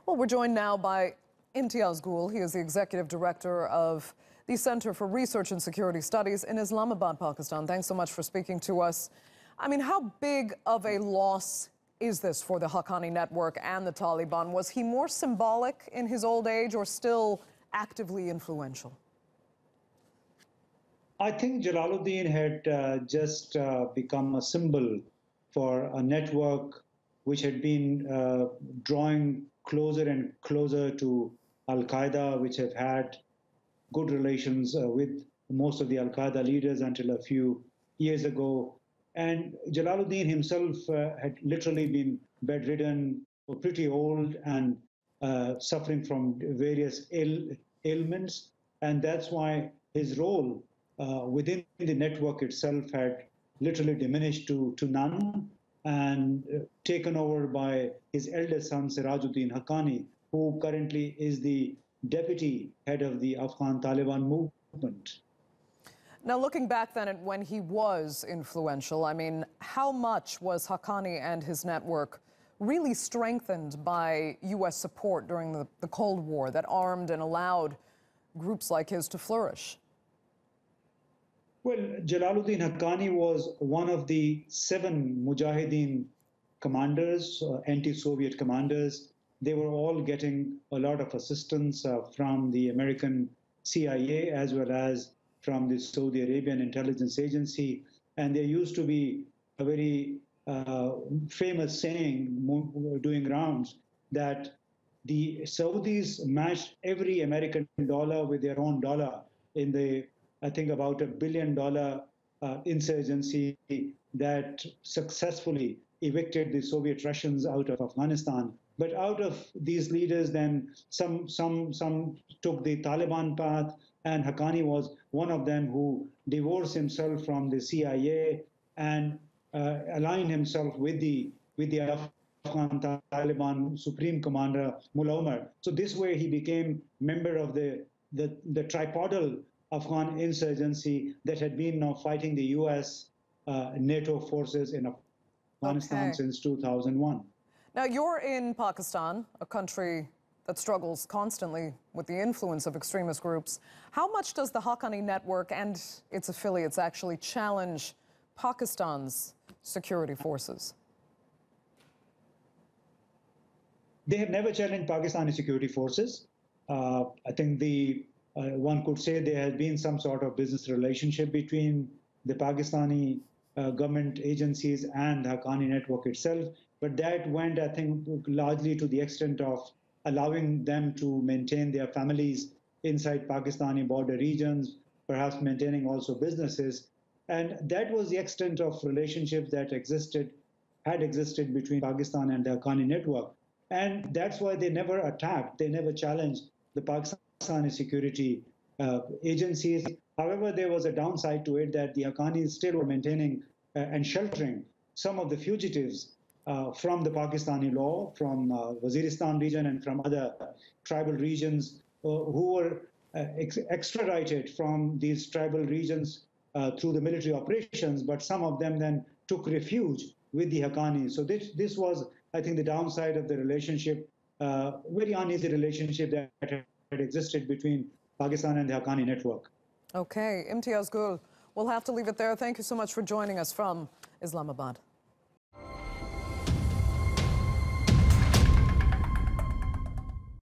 Well, we're joined now by Imtiaz Gul. He is the executive director of the Center for Research and Security Studies in Islamabad, Pakistan. Thanks so much for speaking to us. I mean, how big of a loss is this for the Haqqani network and the Taliban? Was he more symbolic in his old age or still actively influential? I think Jalaluddin had just become a symbol for a network which had been drawing closer and closer to Al-Qaeda, which have had good relations with most of the Al-Qaeda leaders until a few years ago. And Jalaluddin himself had literally been bedridden, pretty old, and suffering from various ailments. And that's why his role within the network itself had literally diminished to none and taken over by his eldest son, Sirajuddin Haqqani, who currently is the deputy head of the Afghan Taliban movement. Now, looking back then at when he was influential, I mean, how much was Haqqani and his network really strengthened by U.S. support during the Cold War that armed and allowed groups like his to flourish? Well, Jalaluddin Haqqani was one of the 7 Mujahideen commanders, anti-Soviet commanders. They were all getting a lot of assistance from the American CIA as well as from the Saudi Arabian intelligence agency. And there used to be a very famous saying doing rounds that the Saudis matched every American dollar with their own dollar in the, I think, about $1 billion insurgency that successfully evicted the Soviet Russians out of Afghanistan. But out of these leaders, then some took the Taliban path, and Haqqani was one of them who divorced himself from the CIA and aligned himself with the Afghan Taliban Supreme Commander Mullah Omar. So this way he became member of the tripodal Afghan insurgency that had been now fighting the U.S. NATO forces in Afghanistan since 2001. Now, you're in Pakistan, a country that struggles constantly with the influence of extremist groups. How much does the Haqqani network and its affiliates actually challenge Pakistan's security forces? They have never challenged Pakistani security forces. I think one could say there has been some sort of business relationship between the Pakistani government agencies and the Haqqani network itself. But that went, I think, largely to the extent of allowing them to maintain their families inside Pakistani border regions, perhaps maintaining also businesses. And that was the extent of relationship that had existed between Pakistan and the Haqqani network. And that's why they never attacked, they never challenged the Pakistani security agencies. However, there was a downside to it that the Haqqanis still were maintaining and sheltering some of the fugitives from the Pakistani law, from Waziristan region and from other tribal regions who were extradited from these tribal regions through the military operations, but some of them then took refuge with the Haqqanis. So this was, I think, the downside of the relationship, very uneasy relationship that had existed between Pakistan and the Haqqani network. Okay, Imtiaz Gul, we'll have to leave it there. Thank you so much for joining us from Islamabad.